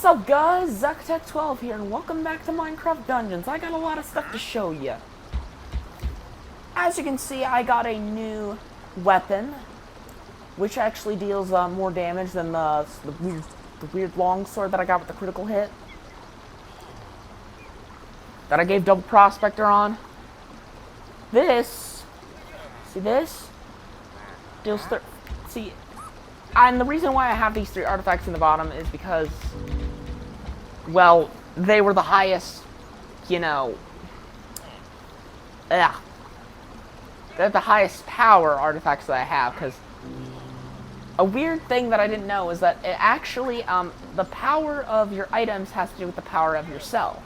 up, guys? Zactech12 here, and welcome back to Minecraft Dungeons. I got a lot of stuff to show you. As you can see, I got a new weapon, which actually deals more damage than the weird longsword that I got with the critical hit. That I gave double prospector on. This, see this? Deals see. And the reason why I have these three artifacts in the bottom is because, well, they were the highest, you know, they're the highest power artifacts that I have, because a weird thing that I didn't know is that it actually, the power of your items has to do with the power of yourself.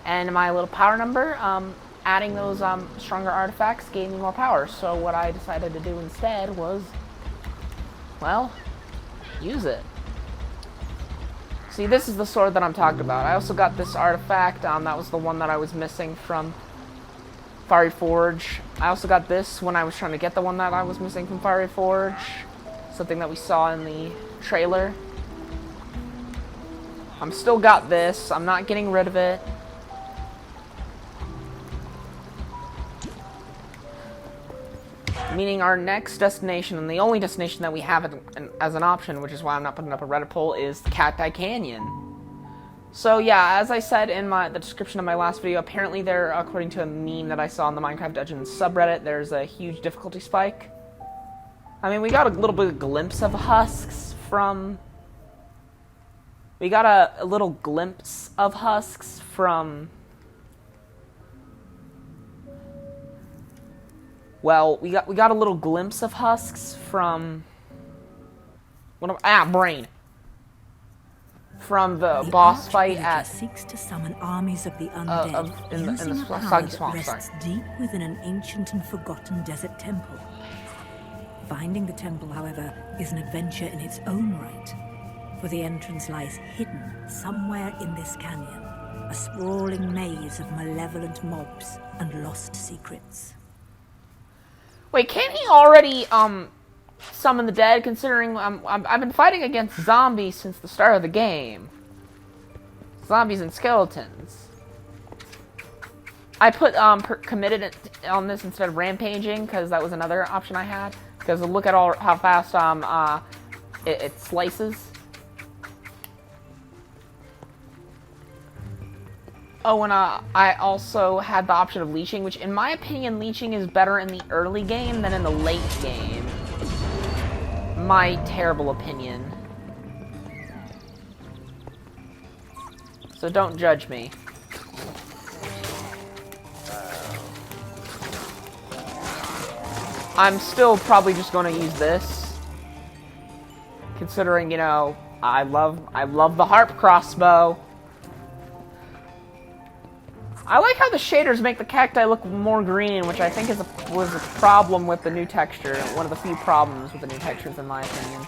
And my little power number, adding those stronger artifacts gave me more power, so what I decided to do instead was, well, use it. See, this is the sword that I'm talking about. I also got this artifact. That was the one that I was missing from Fiery Forge. I also got this when I was trying to get the one that I was missing from Fiery Forge. Something that we saw in the trailer. I'm still got this. I'm not getting rid of it. Meaning our next destination, and the only destination that we have as an option, which is why I'm not putting up a Reddit poll, is the Cacti Canyon. So yeah, as I said in the description of my last video, apparently there, according to a meme that I saw on the Minecraft Dungeons subreddit, there's a huge difficulty spike. I mean, we got a little bit of glimpse of husks from... We got a little glimpse of husks from... Well, we got a little glimpse of husks from brain. From the boss fight at seeks to summon armies of the undead in the Soggy Swamp. Rests deep within an ancient and forgotten desert temple. Finding the temple, however, is an adventure in its own right, for the entrance lies hidden somewhere in this canyon, a sprawling maze of malevolent mobs and lost secrets. Wait, can't he already, summon the dead, considering I've been fighting against zombies since the start of the game? Zombies and skeletons. I put, committed on this instead of rampaging, because that was another option I had. Because look at how fast, it slices. Oh, and I also had the option of leeching, which in my opinion, leeching is better in the early game than in the late game. My terrible opinion. So don't judge me. I'm still probably just going to use this. Considering, you know, I love the harp crossbow. I like how the shaders make the cacti look more green, which I think was a problem with the new texture. One of the few problems with the new textures, in my opinion.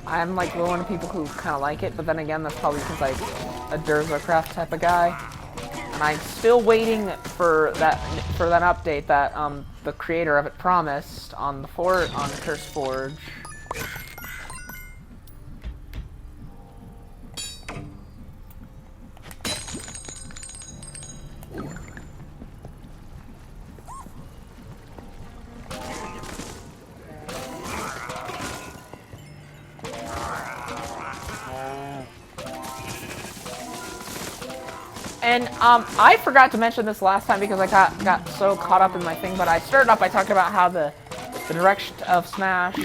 I'm like one of the people who kind of like it, but then again, that's probably because like a Derzercraft type of guy. And I'm still waiting for that update that the creator of it promised on the Curse Forge. And I forgot to mention this last time because I got so caught up in my thing, but I started off by talking about how the direction of Smash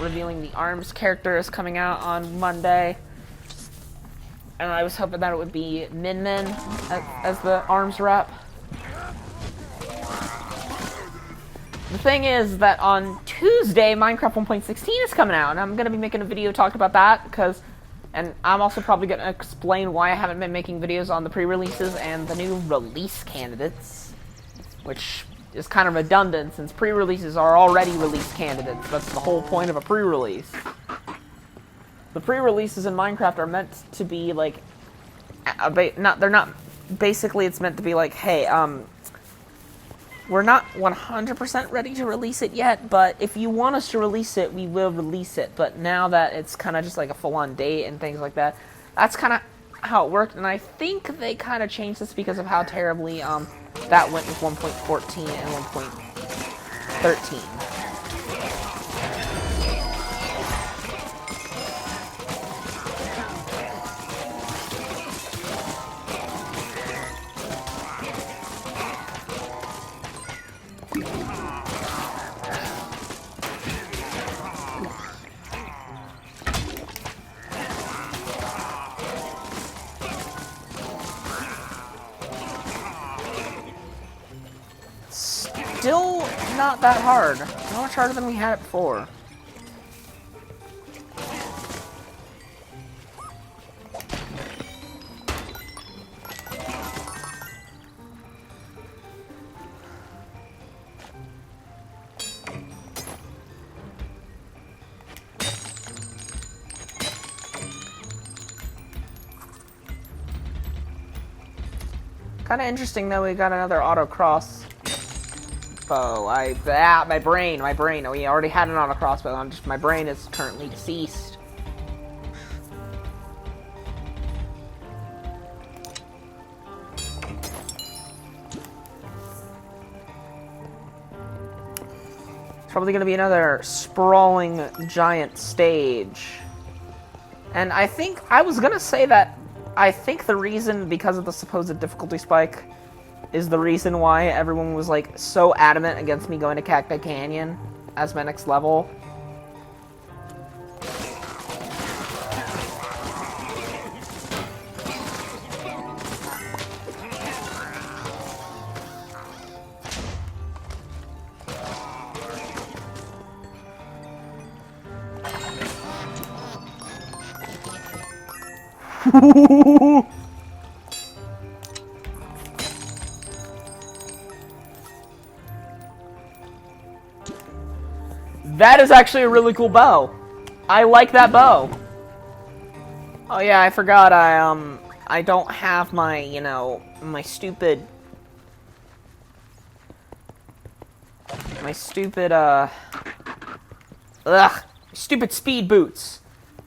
revealing the ARMS character is coming out on Monday. And I was hoping that it would be Min Min as the ARMS rep. The thing is that on Tuesday, Minecraft 1.16 is coming out, and I'm going to be making a video talking about that, and I'm also probably going to explain why I haven't been making videos on the pre-releases and the new release candidates, which is kind of redundant since pre-releases are already release candidates. That's the whole point of a pre-release. The pre-releases in Minecraft are meant to be like, basically it's meant to be like, hey, We're not 100% ready to release it yet, but if you want us to release it, we will release it. But now that it's kind of just like a full-on date and things like that, that's kind of how it worked. And I think they kind of changed this because of how terribly that went with 1.14 and 1.13. Still not that hard. Not much harder than we had it before. Kind of interesting though, we got another auto-cross bow. My brain. We already had an auto-crossbow. My brain is currently deceased. It's probably going to be another sprawling giant stage. And I was going to say that I think the reason, because of the supposed difficulty spike, is the reason why everyone was like so adamant against me going to Cacti Canyon as my next level. That is actually a really cool bow. I like that bow. Oh yeah, I forgot I don't have my, my stupid stupid speed boots.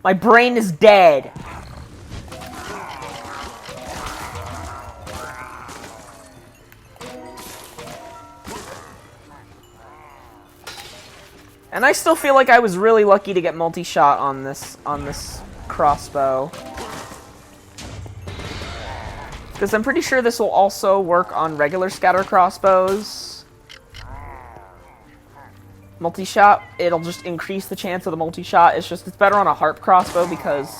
My brain is dead. And I still feel like I was really lucky to get multi-shot on this crossbow. Because I'm pretty sure this will also work on regular scatter crossbows. Multi-shot, it'll just increase the chance of the multi-shot. It's better on a harp crossbow because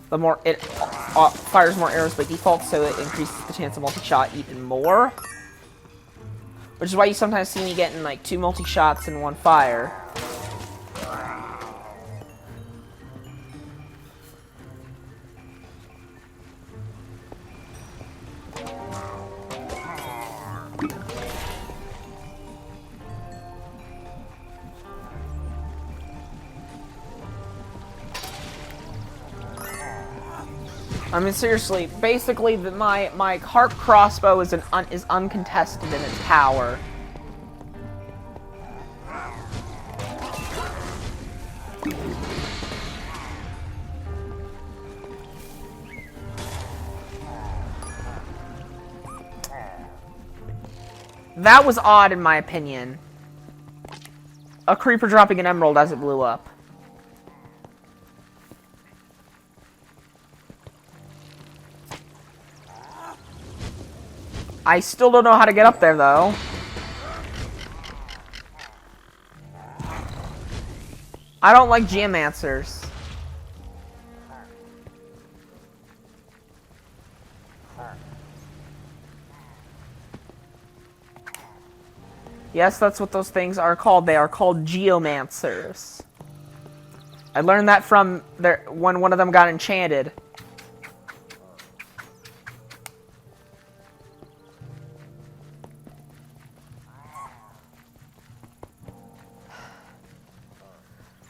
the more it fires more arrows by default, so it increases the chance of multi-shot even more. Which is why you sometimes see me getting like 2 multi-shots in one fire. I mean, seriously, basically, my harp crossbow is uncontested in its power. That was odd, in my opinion. A creeper dropping an emerald as it blew up. I still don't know how to get up there, though. I don't like geomancers. Yes, that's what those things are called. They are called geomancers. I learned that from when one of them got enchanted.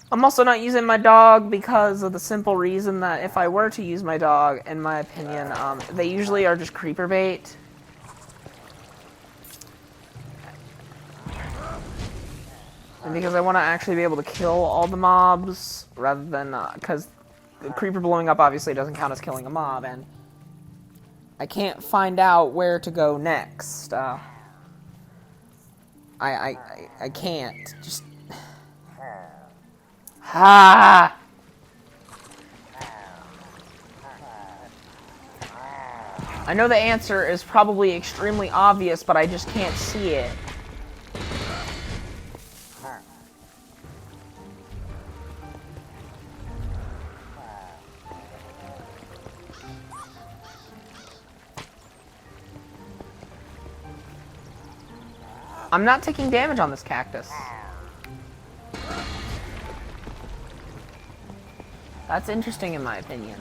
I'm also not using my dog because of the simple reason that if I were to use my dog, in my opinion, they usually are just creeper bait. And because I want to actually be able to kill all the mobs, rather than, because the creeper blowing up obviously doesn't count as killing a mob, and I can't find out where to go next. I can't. Just... Ah! I know the answer is probably extremely obvious, but I just can't see it. I'm not taking damage on this cactus. That's interesting in my opinion.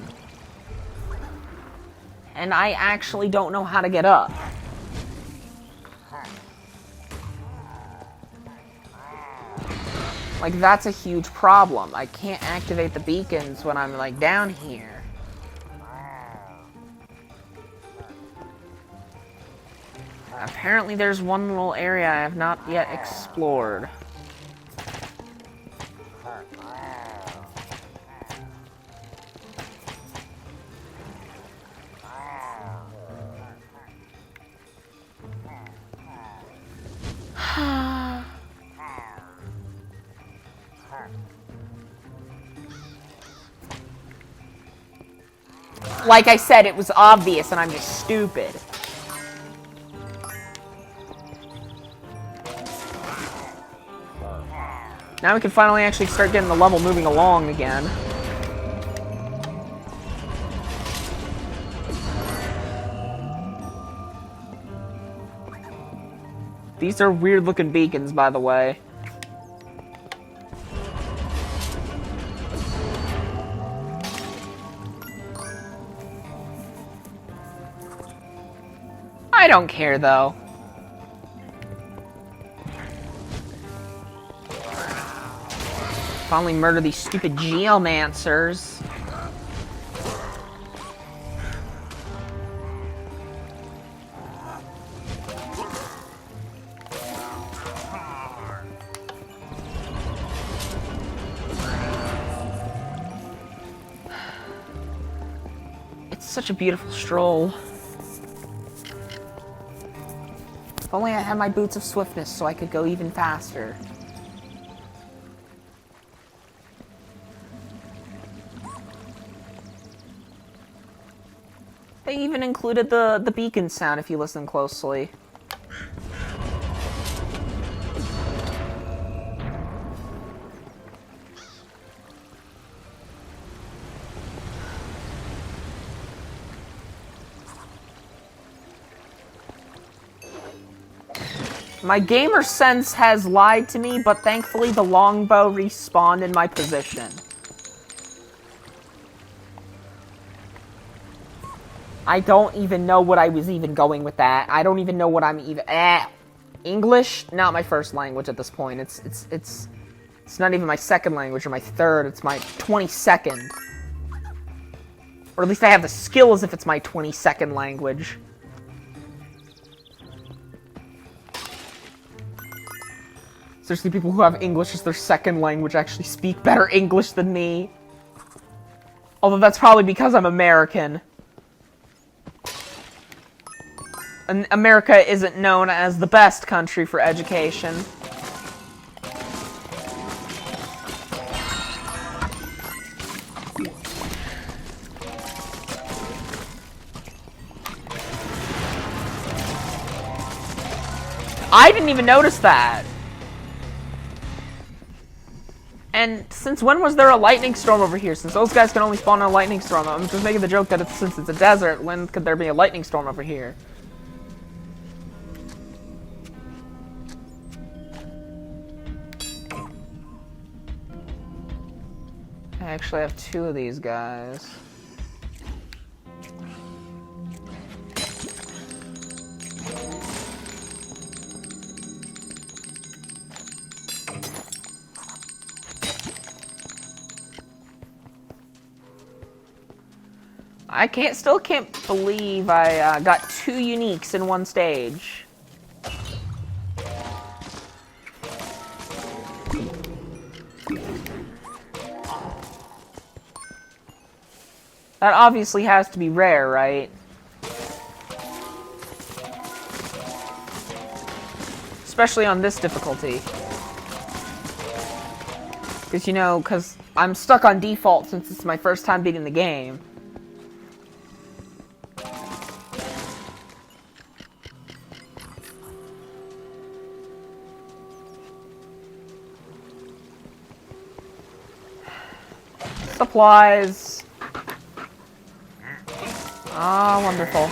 And I actually don't know how to get up. Like, that's a huge problem. I can't activate the beacons when I'm, like, down here. Apparently there's one little area I have not yet explored. Like I said, it was obvious and I'm just stupid. Now we can finally actually start getting the level moving along again. These are weird looking beacons, by the way. I don't care, though. Finally murder these stupid geomancers. It's such a beautiful stroll. If only I had my boots of swiftness so I could go even faster. They even included the beacon sound if you listen closely. My gamer sense has lied to me, but thankfully the longbow respawned in my position. I don't even know what I was even going with that. I don't even know what I'm even... English? Not my first language at this point. It's not even my second language or my third. It's my 22nd. Or at least I have the skill as if it's my 22nd language. Seriously, people who have English as their second language actually speak better English than me. Although that's probably because I'm American. And America isn't known as the best country for education. I didn't even notice that. And since when was there a lightning storm over here? Since those guys can only spawn in a lightning storm, I'm just making the joke that since it's a desert, when could there be a lightning storm over here? I actually have two of these guys. I still can't believe I got 2 uniques in one stage. That obviously has to be rare, right? Especially on this difficulty. Because, you know, because I'm stuck on default since it's my first time beating the game. Supplies. Ah, wonderful.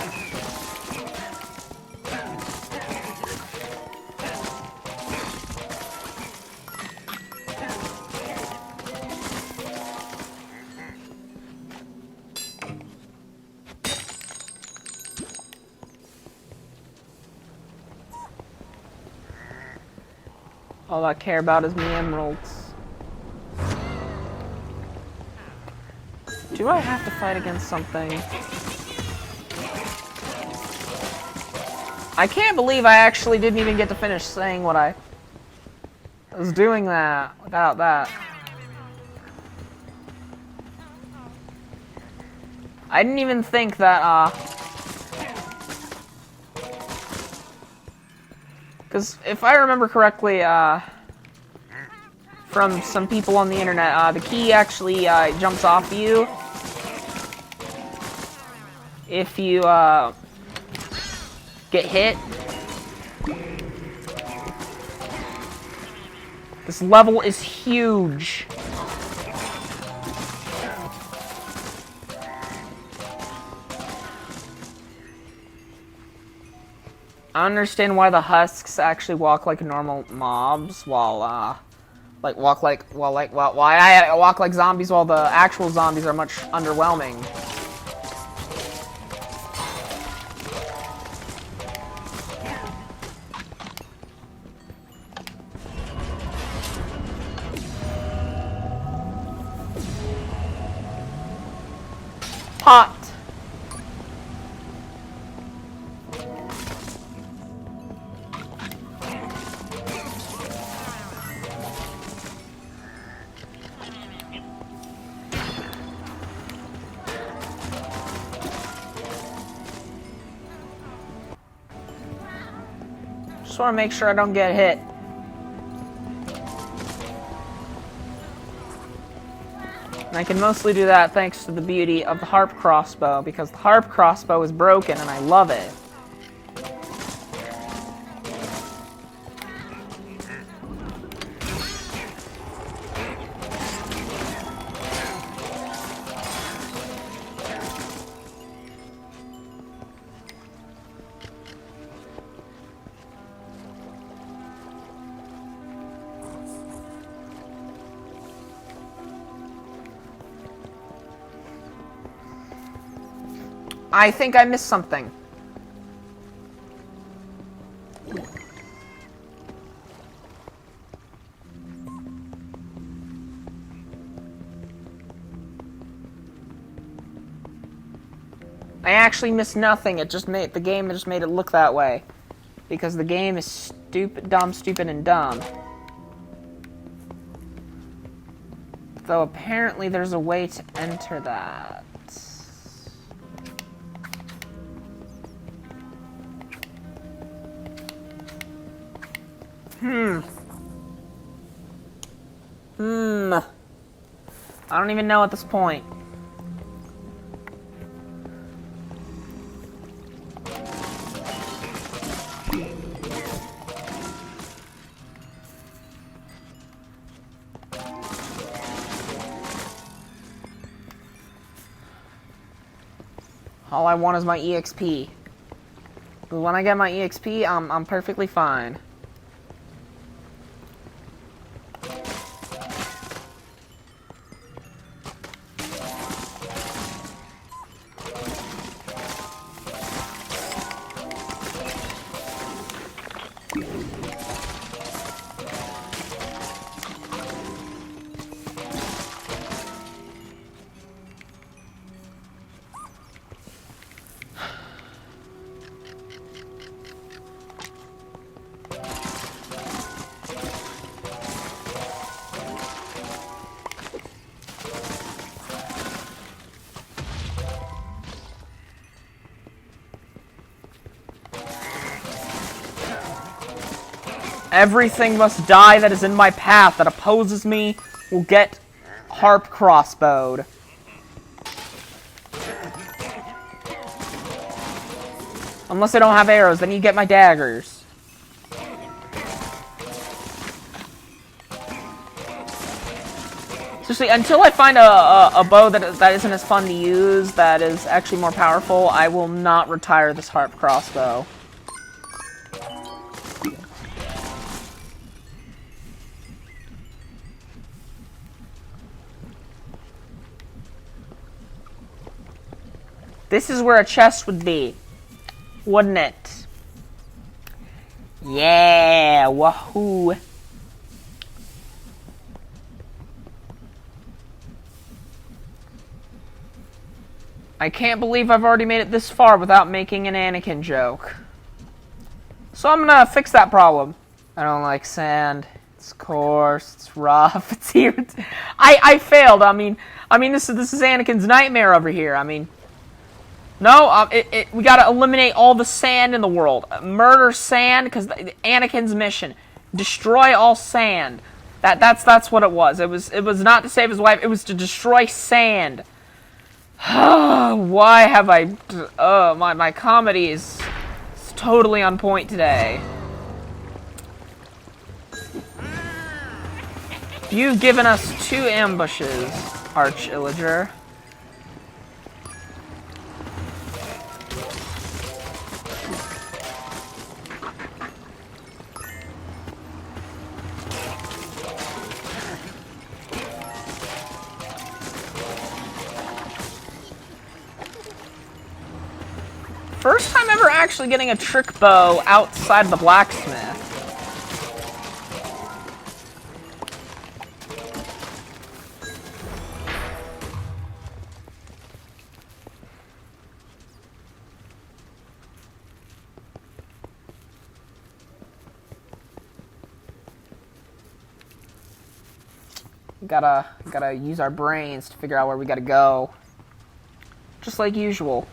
All I care about is me emeralds. Do I have to fight against something? I can't believe I actually didn't even get to finish saying what I was doing that without that. I didn't even think that, because if I remember correctly, from some people on the internet, the key actually jumps off you if you get hit. This level is huge. I understand why the husks actually walk like normal mobs while walk like zombies while the actual zombies are much underwhelming. Pot. Just want to make sure I don't get hit. And I can mostly do that thanks to the beauty of the harp crossbow, because the harp crossbow is broken and I love it. I think I missed something. I actually missed nothing. It just made the game just made it look that way, because the game is stupid, dumb, stupid, and dumb. Though apparently there's a way to enter that. I don't even know at this point. All I want is my EXP. But when I get my EXP, I'm perfectly fine. Everything must die that is in my path that opposes me will get harp crossbowed. Unless I don't have arrows, then you get my daggers. Seriously, until I find a bow that isn't as fun to use, that is actually more powerful, I will not retire this harp crossbow. This is where a chest would be, wouldn't it? Yeah, wahoo. I can't believe I've already made it this far without making an Anakin joke. So I'm gonna fix that problem. I don't like sand. It's coarse, it's rough, it's irritating. I failed. I mean this is Anakin's nightmare over here. I mean, no, we gotta eliminate all the sand in the world. Murder sand, because Anakin's mission. Destroy all sand. That's what it was. It was not to save his wife, it was to destroy sand. Why have I... my comedy is totally on point today. You've given us 2 ambushes, Arch Illager. First time ever actually getting a trick bow outside the blacksmith. Gotta use our brains to figure out where we gotta go. Just like usual.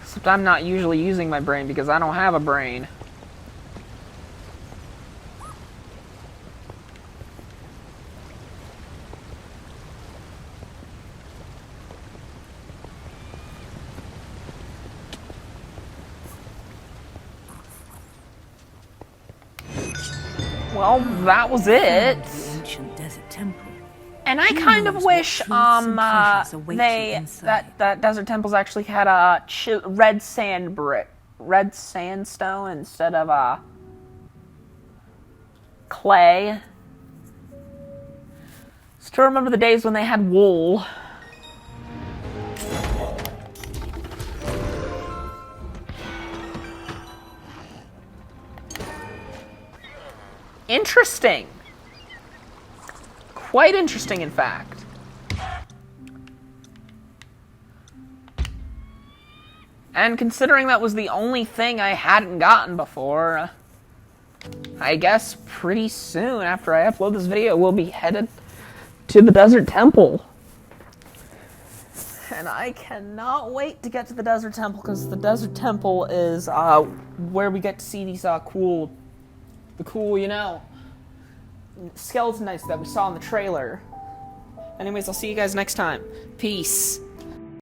Except I'm not usually using my brain because I don't have a brain. Well, that was it. Ancient desert temple. And I kind of wish that desert temples actually had a red sandstone instead of clay. Still remember the days when they had wool. Interesting. Quite interesting, in fact. And considering that was the only thing I hadn't gotten before, I guess pretty soon after I upload this video, we'll be headed to the Desert Temple. And I cannot wait to get to the Desert Temple, because the Desert Temple is where we get to see these cool, you know, skeleton knights that we saw in the trailer. Anyways, I'll see you guys next time. Peace.